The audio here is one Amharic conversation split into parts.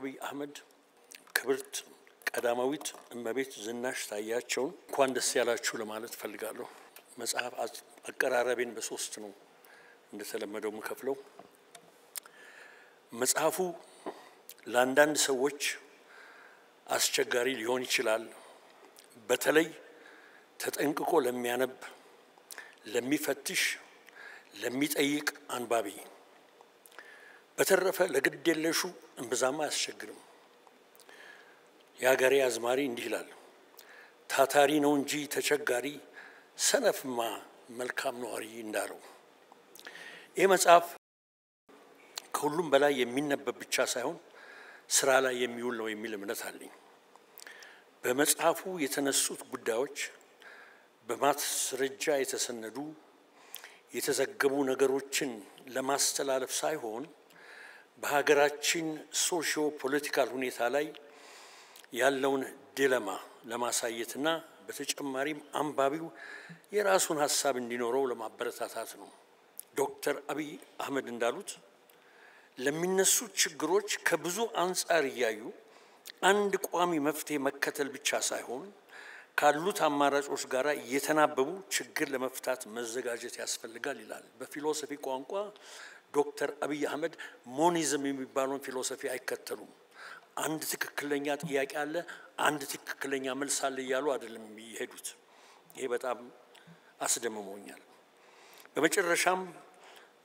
አብይ አህመድ ክብርት ቀዳማዊት እመቤት ዝናሽ ታያቸውን እንኳን ደስ ያላችሁ ለማለት ፈልጋለሁ። መጽሐፍ አቀራረቤን በሶስት ነው እንደተለመደው መከፍለው። መጽሐፉ ለአንዳንድ ሰዎች አስቸጋሪ ሊሆን ይችላል። በተለይ ተጠንቅቆ ለሚያነብ፣ ለሚፈትሽ፣ ለሚጠይቅ አንባቢ። በተረፈ ለግድ የለሹ እንብዛም አያስቸግርም። የሀገሬ አዝማሪ እንዲህ ይላል፣ ታታሪ ነው እንጂ ተቸጋሪ፣ ሰነፍማ መልካም ነዋሪ እንዳለው። ይህ መጽሐፍ ከሁሉም በላይ የሚነበብ ብቻ ሳይሆን ስራ ላይ የሚውል ነው የሚል እምነት አለኝ። በመጽሐፉ የተነሱት ጉዳዮች በማስረጃ የተሰነዱ የተዘገቡ ነገሮችን ለማስተላለፍ ሳይሆን በሀገራችን ሶሺዮ ፖለቲካል ሁኔታ ላይ ያለውን ዲሌማ ለማሳየትና በተጨማሪም አንባቢው የራሱን ሐሳብ እንዲኖረው ለማበረታታት ነው። ዶክተር አብይ አህመድ እንዳሉት ለሚነሱ ችግሮች ከብዙ አንፃር እያዩ አንድ ቋሚ መፍትሄ መከተል ብቻ ሳይሆን ካሉት አማራጮች ጋር እየተናበቡ ችግር ለመፍታት መዘጋጀት ያስፈልጋል ይላል። በፊሎሶፊ ቋንቋ ዶክተር አብይ አህመድ ሞኒዝም የሚባለውን ፊሎሶፊ አይከተሉም። አንድ ትክክለኛ ጥያቄ አለ፣ አንድ ትክክለኛ መልስ አለ እያሉ አይደለም የሚሄዱት። ይሄ በጣም አስደምሞኛል። በመጨረሻም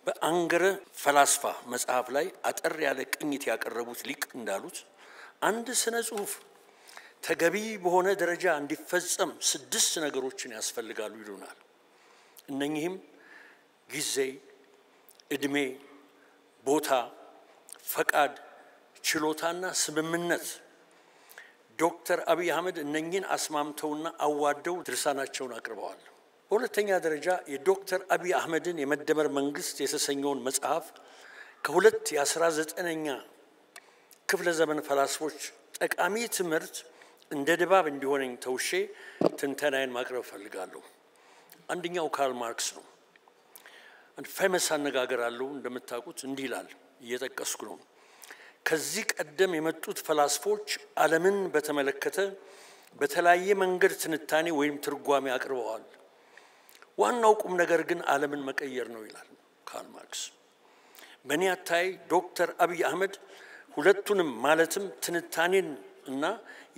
በአንገረ ፈላስፋ መጽሐፍ ላይ አጠር ያለ ቅኝት ያቀረቡት ሊቅ እንዳሉት አንድ ስነ ጽሁፍ ተገቢ በሆነ ደረጃ እንዲፈጸም 6 ነገሮችን ያስፈልጋሉ ይሉናል። እነኚህም ጊዜ፣ እድሜ፣ ቦታ፣ ፈቃድ፣ ችሎታና ስምምነት። ዶክተር አብይ አህመድ እነኚህን አስማምተውና አዋደው ድርሳናቸውን አቅርበዋል። በሁለተኛ ደረጃ የዶክተር አብይ አህመድን የመደመር መንግስት የተሰኘውን መጽሐፍ ከሁለት የ19ኛ ክፍለ ዘመን ፈላስፎች ጠቃሚ ትምህርት እንደ ድባብ እንዲሆነኝ ተውሼ ትንተናዬን ማቅረብ ፈልጋለሁ። አንደኛው ካርል ማርክስ ነው። አንድ ፌመስ አነጋገር አለው እንደምታውቁት፣ እንዲህ ይላል፣ እየጠቀስኩ ነው። ከዚህ ቀደም የመጡት ፈላስፎች ዓለምን በተመለከተ በተለያየ መንገድ ትንታኔ ወይም ትርጓሜ አቅርበዋል። ዋናው ቁም ነገር ግን ዓለምን መቀየር ነው ይላል ካርል ማርክስ። በእኔ አታይ ዶክተር አብይ አህመድ ሁለቱንም ማለትም ትንታኔን እና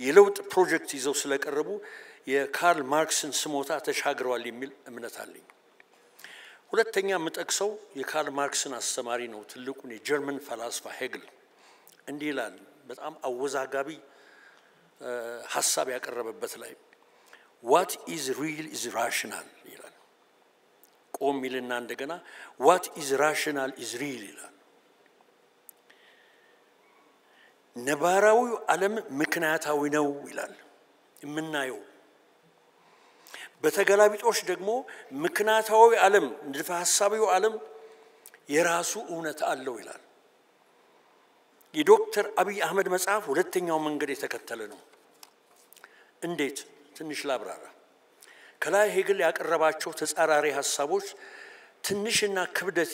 የለውጥ ፕሮጀክት ይዘው ስለቀረቡ የካርል ማርክስን ስሞታ ተሻግረዋል የሚል እምነት አለኝ። ሁለተኛ የምጠቅሰው የካርል ማርክስን አስተማሪ ነው፣ ትልቁን የጀርመን ፈላስፋ ሄግል። እንዲህ ይላል፣ በጣም አወዛጋቢ ሐሳብ ያቀረበበት ላይ what is real is rational ይላል። ቆም ይልና እንደገና what is rational is real ይላል። ነባራዊ ዓለም ምክንያታዊ ነው ይላል የምናየው። በተገላቢጦሽ ደግሞ ምክንያታዊ ዓለም ንድፈ ሐሳቢው ዓለም የራሱ እውነት አለው ይላል። የዶክተር አብይ አህመድ መጽሐፍ ሁለተኛው መንገድ የተከተለ ነው። እንዴት? ትንሽ ላብራራ። ከላይ ሄግል ያቀረባቸው ተጻራሪ ሐሳቦች ትንሽና ክብደት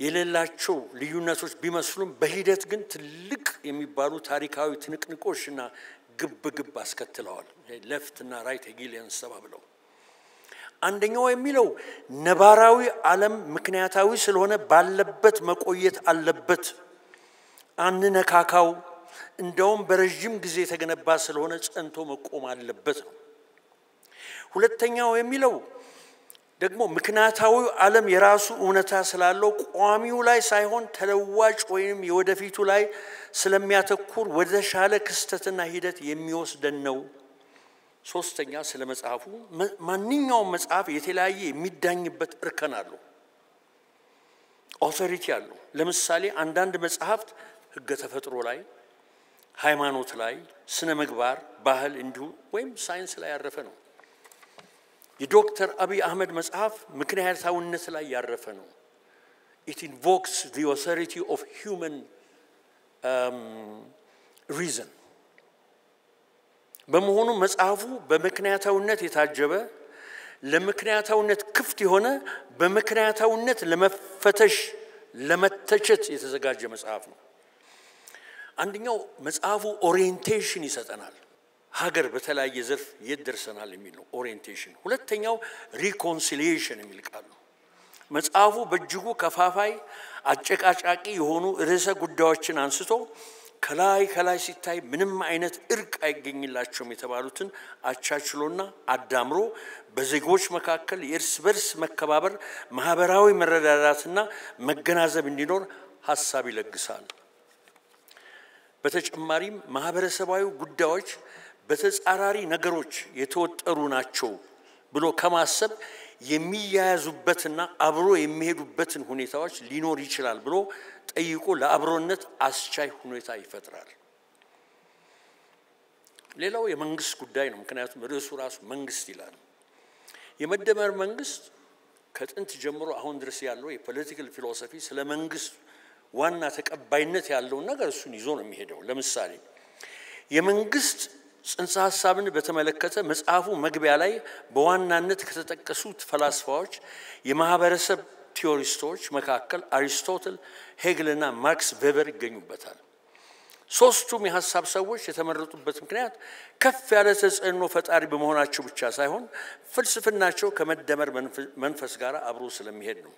የሌላቸው ልዩነቶች ቢመስሉም በሂደት ግን ትልቅ የሚባሉ ታሪካዊ ትንቅንቆችና ግብ አስከትለዋል። ሌፍት እና ራይት ሄጊሊያንስ ተባብለው አንደኛው የሚለው ነባራዊ ዓለም ምክንያታዊ ስለሆነ ባለበት መቆየት አለበት፣ አንነካካው፣ እንደውም በረጅም ጊዜ የተገነባ ስለሆነ ጸንቶ መቆም አለበት ነው። ሁለተኛው የሚለው ደግሞ ምክንያታዊ ዓለም የራሱ እውነታ ስላለው ቋሚው ላይ ሳይሆን ተለዋጭ ወይም የወደፊቱ ላይ ስለሚያተኩር ወደ ሻለ ክስተትና ሂደት የሚወስደን ነው። ሶስተኛ ስለ መጽሐፉ ማንኛውም መጽሐፍ የተለያየ የሚዳኝበት እርከን አለው፣ ኦቶሪቲ አለው። ለምሳሌ አንዳንድ መጽሐፍት ህገ ተፈጥሮ ላይ፣ ሃይማኖት ላይ፣ ስነ ምግባር፣ ባህል እንዲሁ ወይም ሳይንስ ላይ ያረፈ ነው። የዶክተር አብይ አህመድ መጽሐፍ ምክንያታዊነት ላይ ያረፈ ነው። it invokes the authority of human reason። በመሆኑ መጽሐፉ በምክንያታዊነት የታጀበ፣ ለምክንያታዊነት ክፍት የሆነ፣ በምክንያታዊነት ለመፈተሽ ለመተቸት የተዘጋጀ መጽሐፍ ነው። አንደኛው መጽሐፉ ኦሪየንቴሽን ይሰጠናል ሀገር በተለያየ ዘርፍ ይደርሰናል የሚል ነው ኦሪየንቴሽን ሁለተኛው ሪኮንሲሊየሽን የሚል ቃል ነው መጽሐፉ በእጅጉ ከፋፋይ አጨቃጫቂ የሆኑ ርዕሰ ጉዳዮችን አንስቶ ከላይ ሲታይ ምንም አይነት እርቅ አይገኝላቸውም የተባሉትን አቻችሎና አዳምሮ በዜጎች መካከል የእርስ በርስ መከባበር ማህበራዊ መረዳዳትና መገናዘብ እንዲኖር ሐሳብ ይለግሳል በተጨማሪም ማህበረሰባዊ ጉዳዮች በተጻራሪ ነገሮች የተወጠሩ ናቸው ብሎ ከማሰብ የሚያያዙበትና አብሮ የሚሄዱበትን ሁኔታዎች ሊኖር ይችላል ብሎ ጠይቆ ለአብሮነት አስቻይ ሁኔታ ይፈጥራል ሌላው የመንግስት ጉዳይ ነው ምክንያቱም ርዕሱ ራሱ መንግስት ይላል የመደመር መንግስት ከጥንት ጀምሮ አሁን ድረስ ያለው የፖለቲካል ፊሎሶፊ ስለ መንግስት ዋና ተቀባይነት ያለው ነገር እሱን ይዞ ነው የሚሄደው ለምሳሌ የመንግስት ጽንሰ ሐሳብን በተመለከተ መጽሐፉ መግቢያ ላይ በዋናነት ከተጠቀሱት ፈላስፋዎች የማህበረሰብ ቲዮሪስቶች መካከል አሪስቶትል ሄግልና ማርክስ ቬበር ይገኙበታል ሶስቱም የሐሳብ ሰዎች የተመረጡበት ምክንያት ከፍ ያለ ተጽዕኖ ፈጣሪ በመሆናቸው ብቻ ሳይሆን ፍልስፍናቸው ከመደመር መንፈስ ጋር አብሮ ስለሚሄድ ነው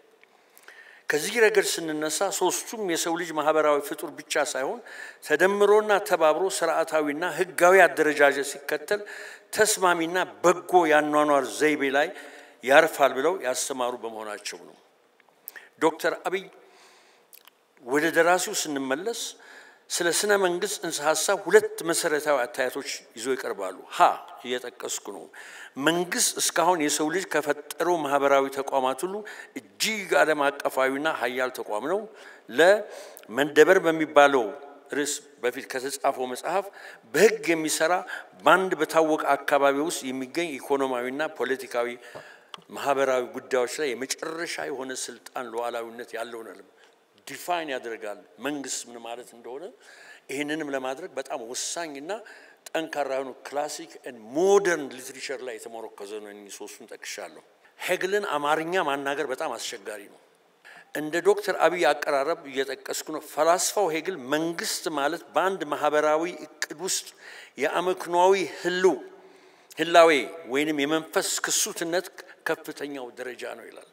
ከዚህ ረገድ ስንነሳ ሶስቱም የሰው ልጅ ማህበራዊ ፍጡር ብቻ ሳይሆን ተደምሮና ተባብሮ ስርዓታዊና ህጋዊ አደረጃጀት ሲከተል ተስማሚና በጎ ያኗኗር ዘይቤ ላይ ያርፋል ብለው ያስተማሩ በመሆናቸው ነው ዶክተር አብይ ወደ ደራሲው ስንመለስ ስለ ስነ መንግስት እንስ ሐሳብ ሁለት መሰረታዊ አታያቶች ይዞ ይቀርባሉ ሀ እየተጠቀስኩ ነው መንግስት እስካሁን የሰው ልጅ ከፈጠረው ማህበራዊ ተቋማት ሁሉ እጅግ ዓለም አቀፋዊና ኃያል ተቋም ነው ለመንደበር በሚባለው ርዕስ በፊት ከተጻፈው መጽሐፍ በህግ የሚሰራ ባንድ በታወቀ አካባቢ ውስጥ የሚገኝ ኢኮኖሚያዊና ፖለቲካዊ ማህበራዊ ጉዳዮች ላይ የመጨረሻ የሆነ ስልጣን ሉዓላዊነት ያለው ነው ዲፋይን ያደርጋል መንግስት ምን ማለት እንደሆነ ይሄንንም ለማድረግ በጣም ወሳኝና ጠንካራ የሆኑ ክላሲክ and modern literature ላይ የተመረኮዘ ነው ሶስቱን ጠቅሻለሁ ሄግልን አማርኛ ማናገር በጣም አስቸጋሪ ነው እንደ ዶክተር አብይ አቀራረብ እየተጠቀስኩ ነው ፈላስፋው ሄግል መንግስት ማለት በአንድ ማህበራዊ እቅድ ውስጥ የአመክኗዊ ህላዌ ወይንም የመንፈስ ክሱትነት ከፍተኛው ደረጃ ነው ይላል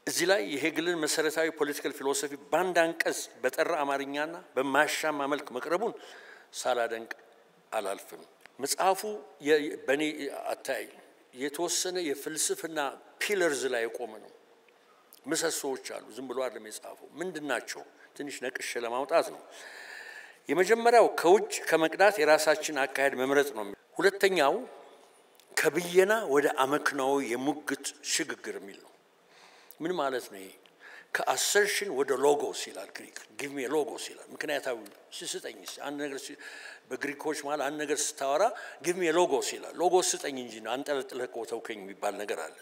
እዚህ ላይ የሄግልን መሰረታዊ ፖለቲካል ፊሎሶፊ ባንድ አንቀጽ በጠራ አማርኛና በማሻማ መልክ መቅረቡን ሳላደንቅ አላልፍም መጽሐፉ በኔ አታይ የተወሰነ የፍልስፍና ፒለርዝ ላይ ቆመ ነው ምሰሶዎች አሉ ዝም ብሎ አይደለም የጻፈው ምንድናቸው ትንሽ ነቅሽ ለማውጣት ነው የመጀመሪያው ከውጭ ከመቅዳት የራሳችን አካሄድ መምረጥ ነው ሁለተኛው ከብየና ወደ አመክናው የሙግት ሽግግር የሚል ነው ምን ማለት ነው ከአሰርሽን ወደ ሎጎስ ይላል ግሪክ give me a logos ይላል ምክንያታው ሲስጠኝስ አንድ ነገር በግሪኮች ማለት አንድ ነገር ስታወራ give me a logos ይላል ሎጎስ ስጠኝ እንጂ ነው አንጠለጥለህ ተውከኝ የሚባል ነገር አለ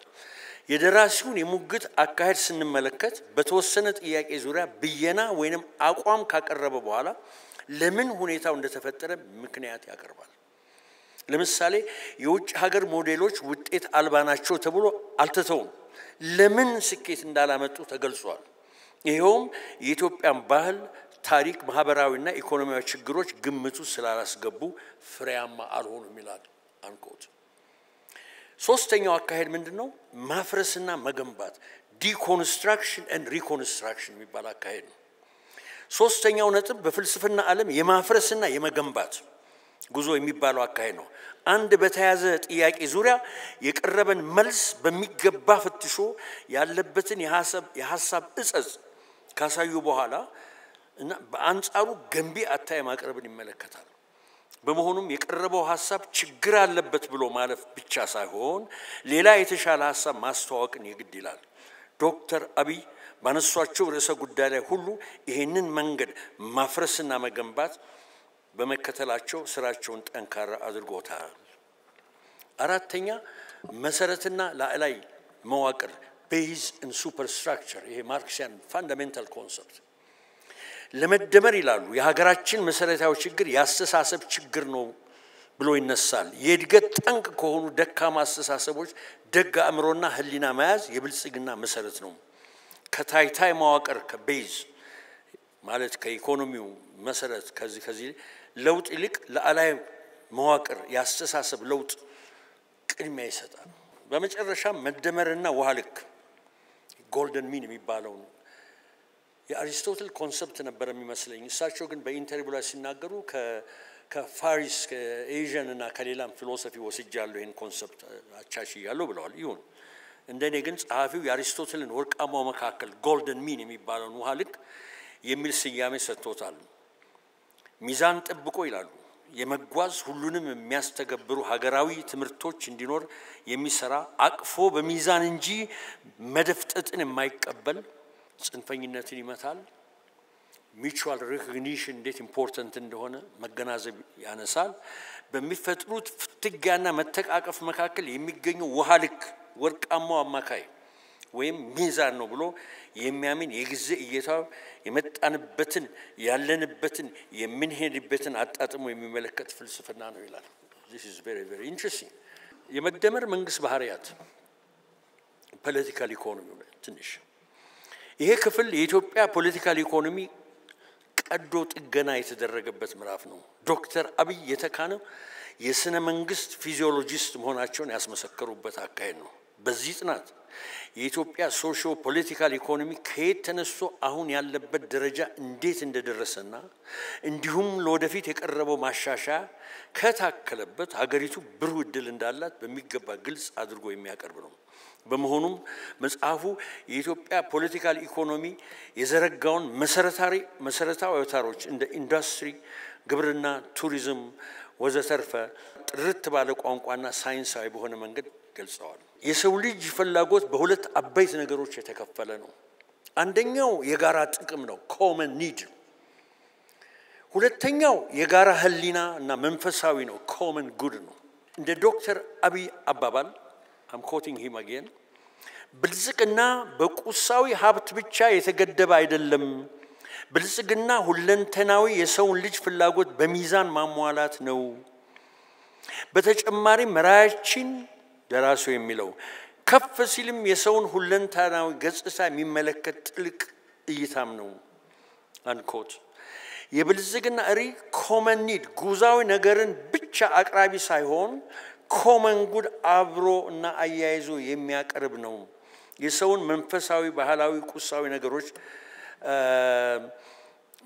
የደራሲውን የሙግት አካሄድ ስንመለከት በተወሰነ ጥያቄ ዙሪያ ብየና ወይንም አቋም ካቀረበ በኋላ ለምን ሁኔታው እንደተፈጠረ ምክንያት ያቀርባል ለምሳሌ የውጭ ሀገር ሞዴሎች ውጤት አልባናቸው ተብሎ አልተተውም ለምን ስኬት እንዳላመጡ ተገልጿል ይሄውም የኢትዮጵያን ባህል ታሪክ ማህበራዊና ኢኮኖሚያዊ ችግሮች ግምቱ ስላላስገቡ ፍሬያማ አልሆኑም ይላል አንቆት ሶስተኛው አካሄድ ምንድነው ማፍረስና መገንባት ዲኮንስትራክሽን and reconstruction የሚባል አካሄድ ነው ሶስተኛው ነጥብ በፍልስፍና ዓለም የማፍረስና የመገንባት ጉዞ የሚባለው አካሄድ ነው አንድ በተያዘ ጥያቄ ዙሪያ የቀረበን መልስ በሚገባ ፍትሾ ያለበትን የሐሳብ እጸጽ ካሳዩ በኋላ እና በአንጻሩ ገንቢ አታይ ማቅረብን ይመለከታል በመሆኑም የቀረበው ሐሳብ ችግር አለበት ብሎ ማለፍ ብቻ ሳይሆን ሌላ የተሻለ ሐሳብ ማስተዋወቅን ይግድ ይላል ዶክተር አብይ ባነሷቸው ርዕሰ ጉዳይ ላይ ሁሉ ይሄንን መንገድ ማፍረስና መገንባት በመከተላቸው ስራቸውን ጠንካራ አድርጎታል አራተኛ መሰረትና ላይ መዋቅር base and superstructure ይሄ ማርክሲያን ፋንዳሜንታል ኮንሰፕት ለመደመር ይላሉ የሀገራችን መሰረታዊ ችግር ያስተሳሰብ ችግር ነው ብሎ ይነሳል የእድገት ጠንቅ ከሆኑ ደካማ አስተሳሰቦች ደግ አእምሮና ህሊና መያዝ የብልጽግና መሰረት ነው ከታይታይ መዋቅር ከቤዝ ማለት ከኢኮኖሚው መሰረት ከዚህ ለውጥ ይልቅ ለአላይ መዋቅር ያስተሳሰብ ለውጥ ቅድሚያ ይሰጣል። በመጨረሻ መደመርና ውሃ ልክ ጎልደን ሚን የሚባለው የአሪስቶትል ኮንሰፕት ነበር የሚመስለኝ። እሳቸው ግን በኢንተርቪው ላይ ሲናገሩ ከፋሪስ ከኤዥያን እና ከሌላም ፊሎሶፊ ወስጃለሁ ይሄን ኮንሰፕት አቻችያለሁ ብለዋል። ይሁን እንደኔ ግን ጸሐፊው የአሪስቶትልን ወርቃማው መካከል ጎልደን ሚን የሚባለውን ውሃ ልክ የሚል ስያሜ ሰጥቶታል። ሚዛን ጠብቆ ይላሉ የመጓዝ ሁሉንም የሚያስተገብሩ ሀገራዊ ትምህርቶች እንዲኖር የሚሰራ አቅፎ በሚዛን እንጂ መደፍጠጥን የማይቀበል ጽንፈኝነትን ይመታል። ሚቹዋል ሪኮግኒሽን እንዴት ኢምፖርታንት እንደሆነ መገናዘብ ያነሳል። በሚፈጥሩት ፍትጊያና መተቃቀፍ መካከል የሚገኘው ውሃ ልክ ወርቃማው አማካይ ወይም ሚዛን ነው ብሎ የሚያምን የጊዜ እይታው የመጣንበትን ያለንበትን የምንሄድበትን አጣጥሞ የሚመለከት ፍልስፍና ነው ይላል። this is very very interesting። የመደመር መንግስት ባህሪያት ፖለቲካል ኢኮኖሚ ትንሽ ይሄ ክፍል የኢትዮጵያ ፖለቲካል ኢኮኖሚ ቀዶ ጥገና የተደረገበት ምዕራፍ ነው። ዶክተር አብይ የተካነው የስነ መንግስት ፊዚዮሎጂስት መሆናቸውን ያስመሰከሩበት አካሄድ ነው። በዚህ ጥናት የኢትዮጵያ ሶሺዮ ፖለቲካል ኢኮኖሚ ከየት ተነስቶ አሁን ያለበት ደረጃ እንዴት እንደደረሰና እንዲሁም ለወደፊት የቀረበው ማሻሻያ ከታከለበት ሀገሪቱ ብሩህ ዕድል እንዳላት በሚገባ ግልጽ አድርጎ የሚያቀርብ ነው። በመሆኑም መጽሐፉ የኢትዮጵያ ፖለቲካል ኢኮኖሚ የዘረጋውን መሰረታዊ አውታሮች እንደ ኢንዱስትሪ፣ ግብርና፣ ቱሪዝም ወዘተርፈ ጥርት ባለ ቋንቋና ሳይንሳዊ በሆነ መንገድ ገልጸዋል። የሰው ልጅ ፍላጎት በሁለት አበይት ነገሮች የተከፈለ ነው። አንደኛው የጋራ ጥቅም ነው፣ ኮመን ኒድ። ሁለተኛው የጋራ ህሊና እና መንፈሳዊ ነው፣ ኮመን ጉድ ነው። እንደ ዶክተር አብይ አባባል I'm quoting him again ብልጽግና በቁሳዊ ሀብት ብቻ የተገደበ አይደለም። ብልጽግና ሁለንተናዊ የሰውን ልጅ ፍላጎት በሚዛን ማሟላት ነው። በተጨማሪ መራያችን ደራሲው የሚለው ከፍ ሲልም የሰውን ሁለንተናዊ ገጽታ የሚመለከት ጥልቅ እይታም ነው። አንኮት የብልጽግና ሪ ኮመን ኒድ ጉዛዊ ነገርን ብቻ አቅራቢ ሳይሆን ኮመን ጉድ አብሮ እና አያይዞ የሚያቀርብ ነው። የሰውን መንፈሳዊ ባህላዊ ቁሳዊ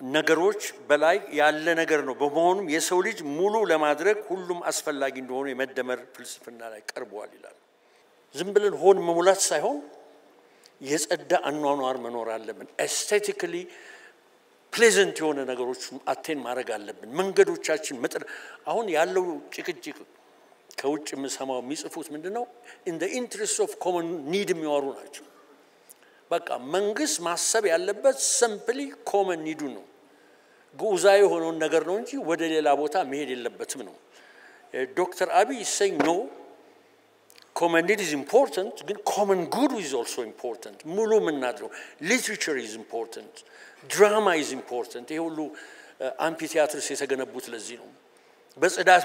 ነገሮች በላይ ያለ ነገር ነው። በመሆኑም የሰው ልጅ ሙሉ ለማድረግ ሁሉም አስፈላጊ እንደሆነ የመደመር ፍልስፍና ላይ ቀርቧል ይላል። ዝም ብለን ሆን መሙላት ሳይሆን የጸዳ አኗኗር መኖር አለብን። ኤስቴቲካሊ ፕሌዘንት የሆነ ነገሮች አቴን ማድረግ አለብን። መንገዶቻችን አሁን ያለው ጭቅጭቅ ከውጭ የምሰማው የሚጽፉት ምንድነው? in the interest of common need የሚዋሩ ናቸው። በቃ መንግስት ማሰብ ያለበት simply common need ነው። ጉዛይ የሆነውን ነገር ነው እንጂ ወደ ሌላ ቦታ መሄድ የለበትም ነው። ዶክተር አብይ say no, common need is important, ግን common good is also important። ሙሉ ምናድረው literature is important, drama is important። ይሄ ሁሉ አምፊቲያትርስ የተገነቡት ለዚህ ነው። በጽዳት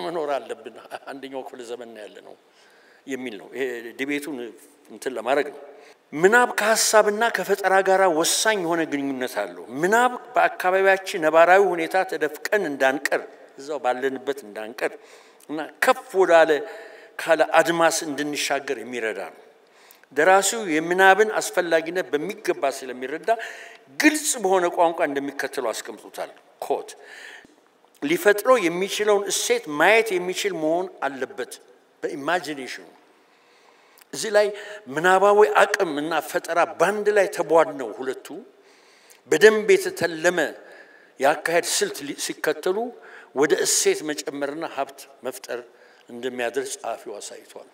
መኖር አለብን አንደኛው ክፍለ ዘመን ያለ ነው የሚል ነው። ይሄ ዲቤቱን እንትን ለማድረግ ነው። ምናብ ከሐሳብና ከፈጠራ ጋራ ወሳኝ የሆነ ግንኙነት አለው። ምናብ በአካባቢያችን ነባራዊ ሁኔታ ተደፍቀን እንዳንቀር እዛው ባለንበት እንዳንቀር እና ከፍ ወዳለ ካለ አድማስ እንድንሻገር የሚረዳ ነው። ደራሲው የምናብን አስፈላጊነት በሚገባ ስለሚረዳ ግልጽ በሆነ ቋንቋ እንደሚከተለው አስቀምጡታል። ኮት ሊፈጥረው የሚችለውን እሴት ማየት የሚችል መሆን አለበት በኢማጂኔሽን። እዚህ ላይ ምናባዊ አቅም እና ፈጠራ ባንድ ላይ ተቧድነው ሁለቱ በደንብ የተተለመ ያካሄድ ስልት ሲከተሉ ወደ እሴት መጨመርና ሀብት መፍጠር እንደሚያደርስ ጻፊው አሳይቷል።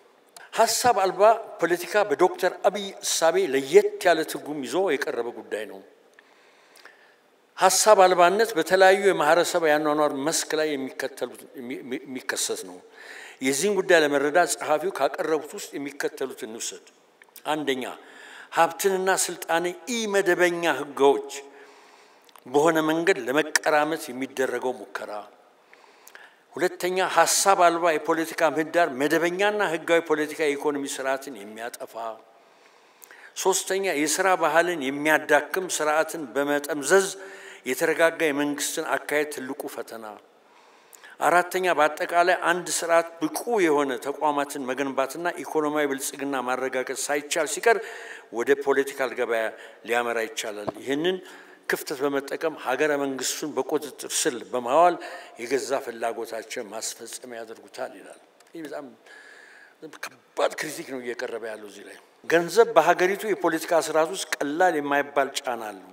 ሐሳብ አልባ ፖለቲካ በዶክተር አብይ እሳቤ ለየት ያለ ትርጉም ይዞ የቀረበ ጉዳይ ነው። ሐሳብ አልባነት በተለያዩ የማህበረሰብ ያኗኗር መስክ ላይ የሚከሰት ነው። የዚህን ጉዳይ ለመረዳት ጸሐፊው ካቀረቡት ውስጥ የሚከተሉትን እንውሰድ። አንደኛ ሀብትንና ስልጣንን ኢመደበኛ ህጎች በሆነ መንገድ ለመቀራመት የሚደረገው ሙከራ። ሁለተኛ ሐሳብ አልባ የፖለቲካ ምህዳር መደበኛና ህጋዊ ፖለቲካ ኢኮኖሚ ስርዓትን የሚያጠፋ። ሶስተኛ የሥራ ባህልን የሚያዳክም ስርዓትን በመጠምዘዝ የተረጋጋ የመንግስትን አካሄድ ትልቁ ፈተና። አራተኛ በአጠቃላይ አንድ ስርዓት ብቁ የሆነ ተቋማትን መገንባትና ኢኮኖሚያዊ ብልጽግና ማረጋገጥ ሳይቻል ሲቀር ወደ ፖለቲካል ገበያ ሊያመራ ይችላል። ይህንን ክፍተት በመጠቀም ሀገረ መንግስቱን በቁጥጥር ስር በማዋል የገዛ ፍላጎታቸውን ማስፈጸም ያደርጉታል ይላል። ይህ በጣም ከባድ ክሪቲክ ነው እየቀረበ ያለው እዚህ ላይ። ገንዘብ በሀገሪቱ የፖለቲካ ስርዓት ውስጥ ቀላል የማይባል ጫና አለው።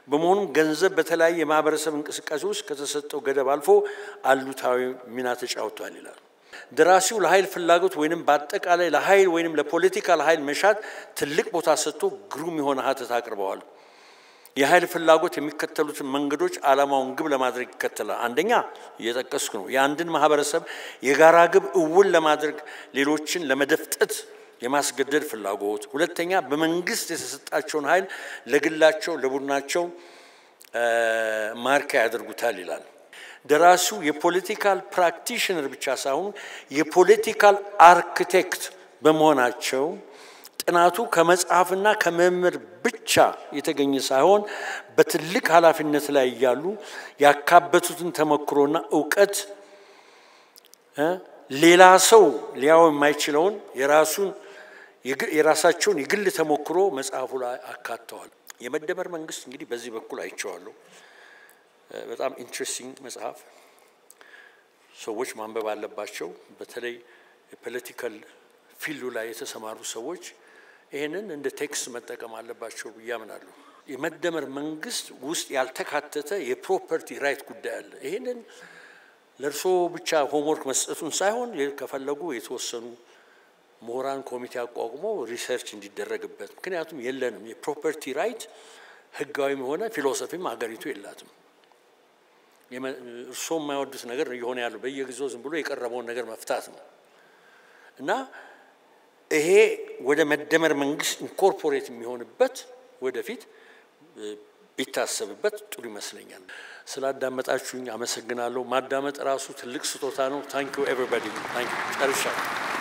በመሆኑም ገንዘብ በተለያየ የማህበረሰብ እንቅስቃሴ ውስጥ ከተሰጠው ገደብ አልፎ አሉታዊ ሚና ተጫውቷል ይላል። ደራሲው ለኃይል ፍላጎት ወይንም በአጠቃላይ ለኃይል ወይንም ለፖለቲካል ኃይል መሻት ትልቅ ቦታ ሰጥቶ ግሩም የሆነ ሀተት አቅርበዋል። የኃይል ፍላጎት የሚከተሉትን መንገዶች ዓላማውን ግብ ለማድረግ ይከተላል። አንደኛ እየጠቀስኩ ነው፣ የአንድን ማህበረሰብ የጋራ ግብ እውን ለማድረግ ሌሎችን ለመደፍጠት የማስገደድ ፍላጎት። ሁለተኛ በመንግስት የተሰጣቸውን ኃይል ለግላቸው ለቡድናቸው ማርኪያ ያደርጉታል ይላል። ደራሲው የፖለቲካል ፕራክቲሽነር ብቻ ሳይሆን የፖለቲካል አርኪቴክት በመሆናቸው ጥናቱ ከመጽሐፍና ከመምህር ብቻ የተገኘ ሳይሆን በትልቅ ኃላፊነት ላይ ያሉ ያካበቱትን ተመክሮና ዕውቀት ሌላ ሰው ሊያው የማይችለውን የራሳቸውን የግል ተሞክሮ መጽሐፉ ላይ አካተዋል። የመደመር መንግስት እንግዲህ በዚህ በኩል አይቼዋለሁ። በጣም ኢንትረስቲንግ መጽሐፍ፣ ሰዎች ማንበብ አለባቸው። በተለይ የፖለቲካል ፊልዱ ላይ የተሰማሩ ሰዎች ይሄንን እንደ ቴክስት መጠቀም አለባቸው ብዬ አምናለሁ። የመደመር መንግስት ውስጥ ያልተካተተ የፕሮፐርቲ ራይት ጉዳይ አለ። ይሄንን ለርሶ ብቻ ሆምወርክ መስጠቱን ሳይሆን ከፈለጉ የተወሰኑ ምሁራን ኮሚቴ አቋቁሞ ሪሰርች እንዲደረግበት። ምክንያቱም የለንም የፕሮፐርቲ ራይት ህጋዊም ሆነ ፊሎሶፊም ሀገሪቱ የላትም። እርሶ የማይወዱት ነገር የሆነ ያለው በየጊዜው ዝም ብሎ የቀረበውን ነገር መፍታት ነው እና ይሄ ወደ መደመር መንግስት ኢንኮርፖሬት የሚሆንበት ወደፊት ቢታሰብበት ጥሩ ይመስለኛል። ስላዳመጣችሁኝ አመሰግናለሁ። ማዳመጥ ራሱ ትልቅ ስጦታ ነው። ታንክ ዩ ኤቨሪባዲ። ታንክ ዩ። ጨርሻለሁ።